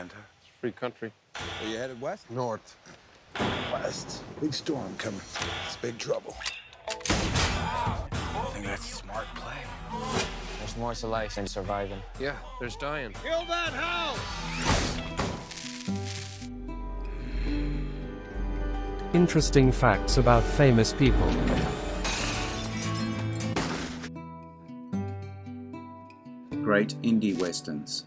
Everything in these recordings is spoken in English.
land? It's a free country. Are you headed west? North. West. Big storm coming. It's big trouble. I think that's a smart play. There's more to life than surviving. Yeah, there's dying. Kill that house! Interesting facts about famous people. Great indie westerns.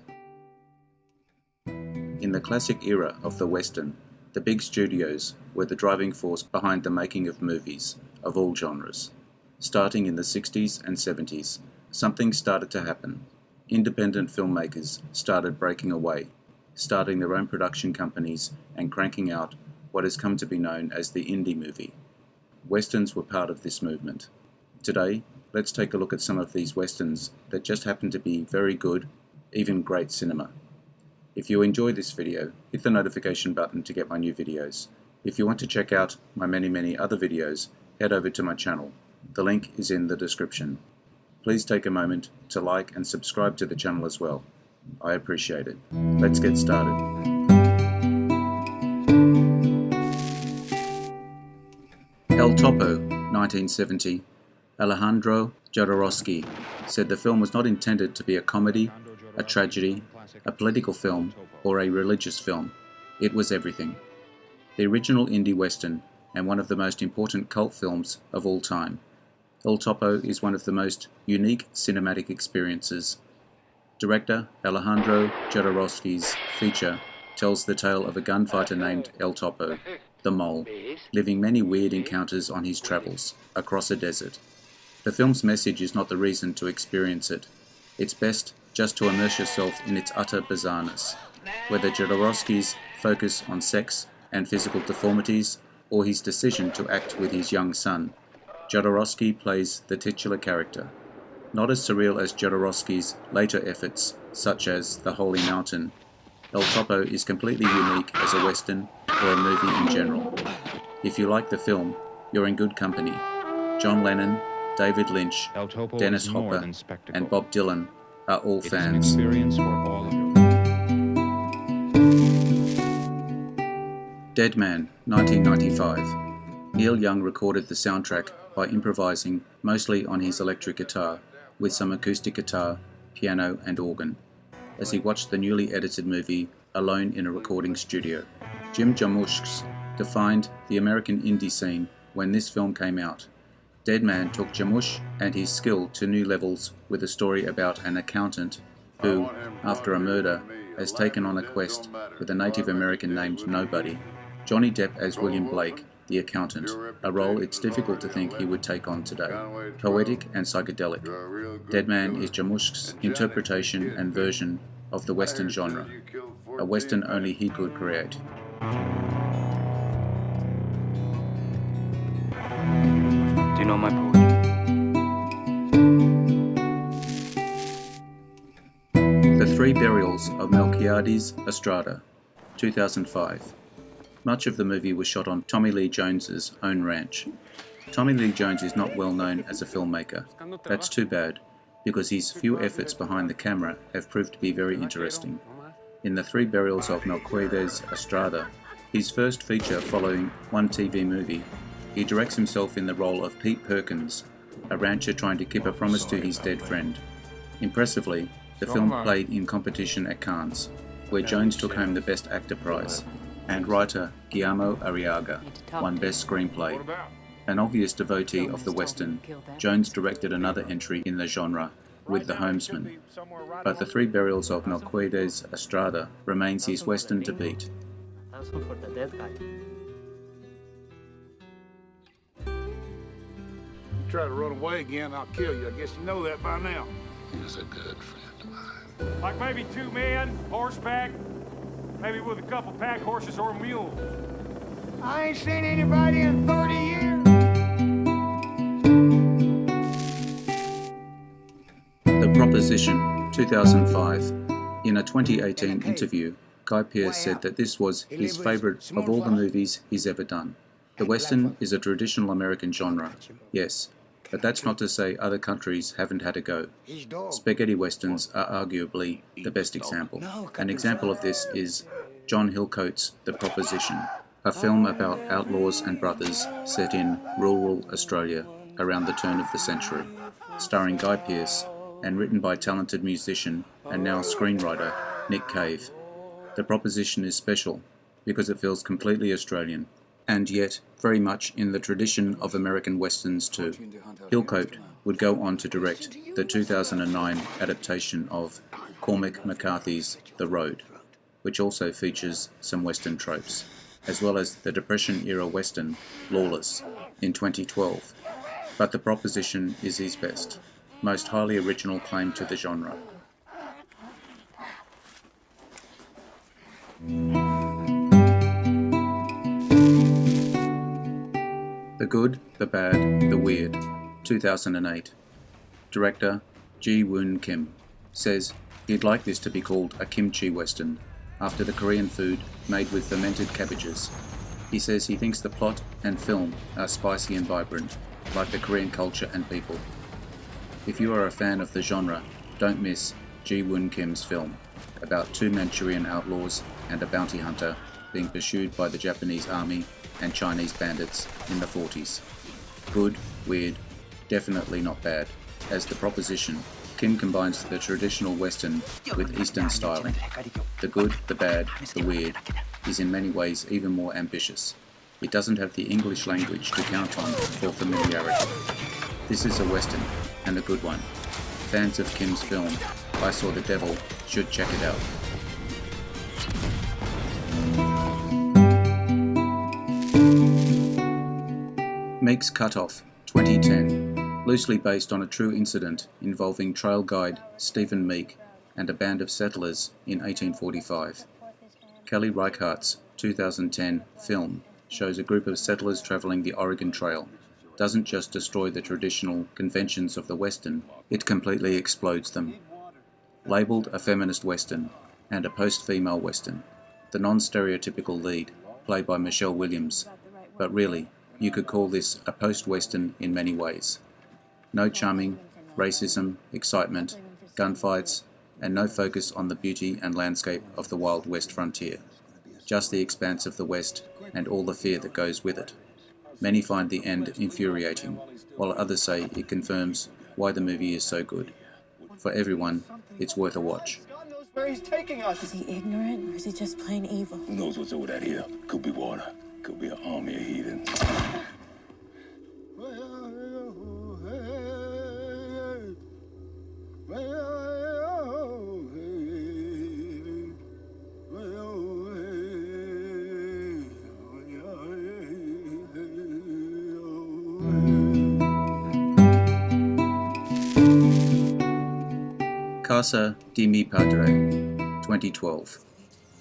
In the classic era of the western, the big studios were the driving force behind the making of movies of all genres. Starting in the 60s and 70s, something started to happen. Independent filmmakers started breaking away, starting their own production companies and cranking out what has come to be known as the indie movie. Westerns were part of this movement. Today, let's take a look at some of these westerns that just happen to be very good, even great cinema. If you enjoy this video, hit the notification button to get my new videos. If you want to check out my many other videos, head over to my channel. The link is in the description. Please take a moment to like and subscribe to the channel as well. I appreciate it. Let's get started. El Topo, 1970. Alejandro Jodorowsky said the film was not intended to be a comedy, a tragedy, a political film, or a religious film. It was everything. The original indie western and one of the most important cult films of all time. El Topo is one of the most unique cinematic experiences. Director Alejandro Jodorowsky's feature tells the tale of a gunfighter named El Topo, the Mole, living many weird encounters on his travels across a desert. The film's message is not the reason to experience it. It's best just to immerse yourself in its utter bizarreness, whether Jodorowsky's focus on sex and physical deformities or his decision to act with his young son. Jodorowsky plays the titular character. Not as surreal as Jodorowsky's later efforts, such as The Holy Mountain, El Topo is completely unique as a western or a movie in general. If you like the film, you're in good company. John Lennon, David Lynch, Dennis Hopper, and Bob Dylan are all fans. Dead Man, 1995. Neil Young recorded the soundtrack by improvising mostly on his electric guitar, with some acoustic guitar, piano and organ, as he watched the newly edited movie alone in a recording studio. Jim Jarmusch defined the American indie scene when this film came out. Dead Man took Jarmusch and his skill to new levels with a story about an accountant who, after a murder, has taken on a quest with a Native American named Nobody. Johnny Depp as William Blake, the accountant, a role it's difficult to think he would take on today. Poetic and psychedelic, Dead Man is Jarmusch's interpretation and version of the Western genre, a Western only he could create. Do you know my poetry? The Three Burials of Melquiades Estrada, 2005. Much of the movie was shot on Tommy Lee Jones's own ranch. Tommy Lee Jones is not well known as a filmmaker. That's too bad, because his few efforts behind the camera have proved to be very interesting. In The Three Burials of Melquiades Estrada, his first feature following one TV movie, he directs himself in the role of Pete Perkins, a rancher trying to keep a promise to his dead friend. Impressively, the film played in competition at Cannes, where Jones took home the Best Actor prize, and writer Guillermo Arriaga won Best Screenplay. An obvious devotee of the Western, Jones directed another entry in the genre with The Homesman, but The Three Burials of Melquiades Estrada remains his Western to beat. Try to run away again, I'll kill you. I guess you know that by now. He was a good friend of mine. Like maybe 2 men, horseback, maybe with a couple pack horses or mules. I ain't seen anybody in 30 years. The Proposition, 2005. In a 2018 interview, Guy Pearce said that this was his favourite of all the movies he's ever done. The Western is a traditional American genre, yes, But that's not to say other countries haven't had a go. Spaghetti westerns are arguably the best example. An example of this is John Hillcoat's The Proposition, a film about outlaws and brothers set in rural Australia around the turn of the century, starring Guy Pearce and written by talented musician and now screenwriter Nick Cave. The Proposition is special because it feels completely Australian, and yet very much in the tradition of American westerns too. Hillcoat would go on to direct the 2009 adaptation of Cormac McCarthy's The Road, which also features some western tropes, as well as the Depression-era western Lawless in 2012. But The Proposition is his best, most highly original claim to the genre. The Good, the Bad, the Weird, 2008. Director Ji Woon Kim says he'd like this to be called a kimchi western, after the Korean food made with fermented cabbages. He says he thinks the plot and film are spicy and vibrant, like the Korean culture and people. If you are a fan of the genre, don't miss Ji Woon Kim's film about two Manchurian outlaws and a bounty hunter being pursued by the Japanese army and Chinese bandits in the 40s. Good, weird, definitely not bad. As The Proposition, Kim combines the traditional Western with Eastern styling. The Good, the Bad, the Weird is in many ways even more ambitious. It doesn't have the English language to count on for familiarity. This is a Western, and a good one. Fans of Kim's film, I Saw the Devil, should check it out. Meek's Cutoff, 2010, loosely based on a true incident involving trail guide Stephen Meek and a band of settlers in 1845. Kelly Reichardt's 2010 film shows a group of settlers travelling the Oregon Trail. Doesn't just destroy the traditional conventions of the Western, it completely explodes them. Labelled a feminist Western and a post-female Western, the non-stereotypical lead, played by Michelle Williams, but really, you could call this a post-Western in many ways. No charming, racism, excitement, gunfights, and no focus on the beauty and landscape of the Wild West frontier. Just the expanse of the West and all the fear that goes with it. Many find the end infuriating, while others say it confirms why the movie is so good. For everyone, it's worth a watch. God knows where he's taking us. Is he ignorant or is he just plain evil? Who knows what's over that hill? Could be water. Could be an army of heathens. Casa Dei Padre, 2012.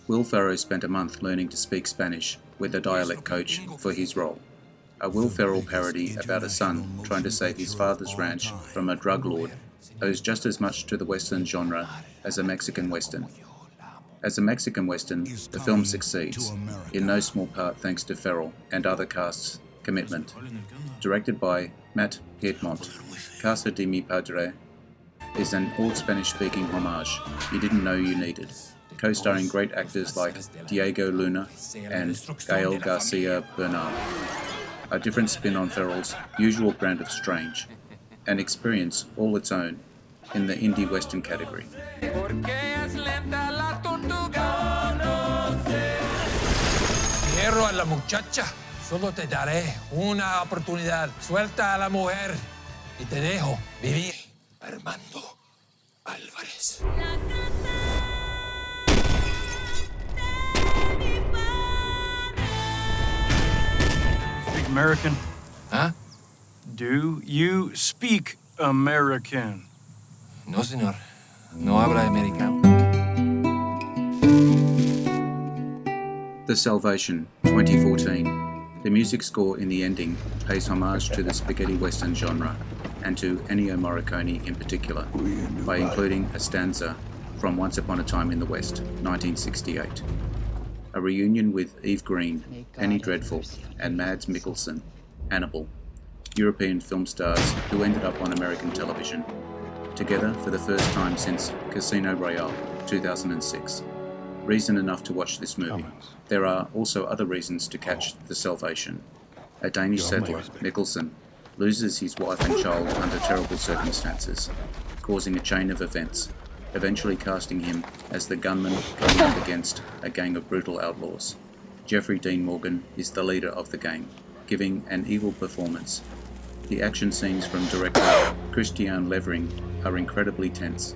Will Ferrell spent a month learning to speak Spanish with a dialect coach for his role. A Will Ferrell parody about a son trying to save his father's ranch from a drug lord owes just as much to the Western genre as a Mexican Western. As a Mexican Western, the film succeeds, in no small part thanks to Ferrell and other cast's commitment. Directed by Matt Piedmont, Casa Dei Padre is an all-Spanish-speaking homage you didn't know you needed, co-starring great actors like Diego Luna and Gael Garcia Bernal. A different spin on Ferrell's usual brand of strange, an experience all its own in the indie western category. Hierro a la muchacha. Solo te daré una oportunidad. Suelta a la mujer y te dejo vivir. Armando Álvarez. Speak American? Huh? Do you speak American? No, señor. No habla americano. The Salvation, 2014. The music score in the ending pays homage to the spaghetti western genre and to Ennio Morricone in particular, by including a stanza from Once Upon a Time in the West, 1968. A reunion with Eve Green, Penny Dreadful, and Mads Mikkelsen, Hannibal, European film stars who ended up on American television, together for the first time since Casino Royale, 2006. Reason enough to watch this movie. There are also other reasons to catch The Salvation. A Danish settler, Mikkelsen, loses his wife and child under terrible circumstances, causing a chain of events, eventually casting him as the gunman going up against a gang of brutal outlaws. Jeffrey Dean Morgan is the leader of the gang, giving an evil performance. The action scenes from director Christian Levering are incredibly tense.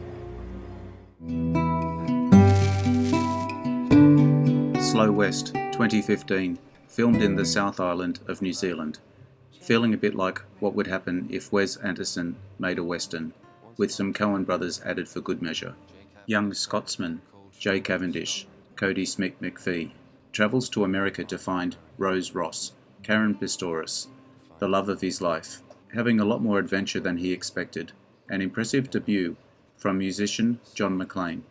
Slow West, 2015, filmed in the South Island of New Zealand. Feeling a bit like what would happen if Wes Anderson made a western, with some Coen brothers added for good measure. Young Scotsman Jay Cavendish, Cody Smith McPhee, travels to America to find Rose Ross, Karen Pistorius, the love of his life, having a lot more adventure than he expected. An impressive debut from musician John McClane.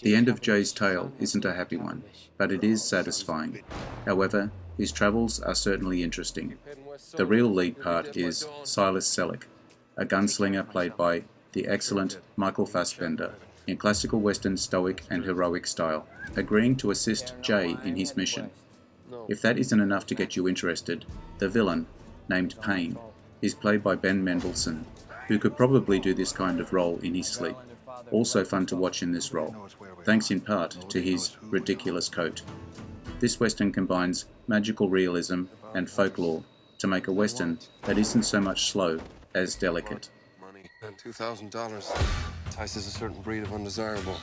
The end of Jay's tale isn't a happy one, but it is satisfying. However, his travels are certainly interesting. The real lead part is Silas Selleck, a gunslinger played by the excellent Michael Fassbender, in classical Western stoic and heroic style, agreeing to assist Jay in his mission. If that isn't enough to get you interested, the villain, named Payne, is played by Ben Mendelsohn, who could probably do this kind of role in his sleep. Also fun to watch in this role, thanks in part to his ridiculous coat. This Western combines magical realism and folklore to make a Western that isn't so much slow as delicate. Money and $2,000 entices a certain breed of undesirable.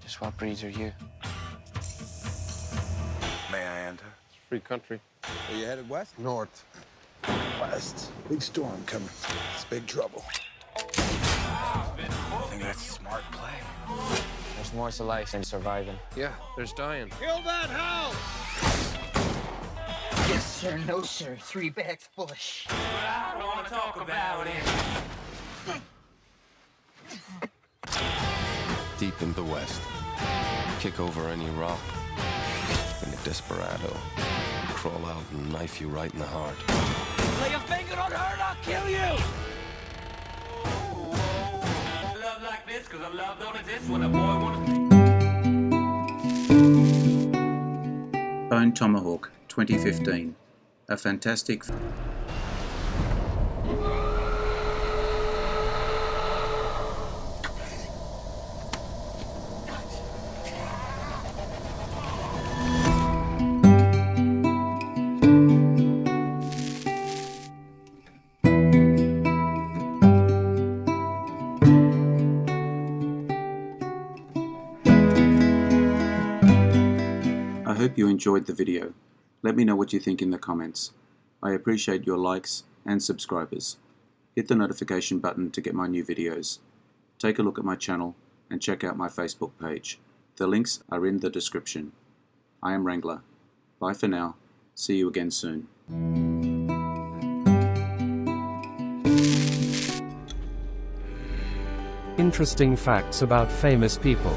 Just what breeds are you? May I enter? It's a free country. Are you headed west? North. West. Big storm coming. It's big trouble. I think that's a smart play. There's more to life than surviving. Yeah, there's dying. Kill that house! Yes, sir. No, sir. 3 bags full of shit. I don't want to talk about it. Deep in the West, kick over any rock, and a desperado crawl out and knife you right in the heart. Lay a finger on her and I'll kill you! Love like this, cause a love don't exist when a boy wants to... Bone Tomahawk, 2015. A fantastic I hope you enjoyed the video. Let me know what you think in the comments. I appreciate your likes and subscribers. Hit the notification button to get my new videos. Take a look at my channel and check out my Facebook page. The links are in the description. I am Wrangler. Bye for now. See you again soon. Interesting facts about famous people.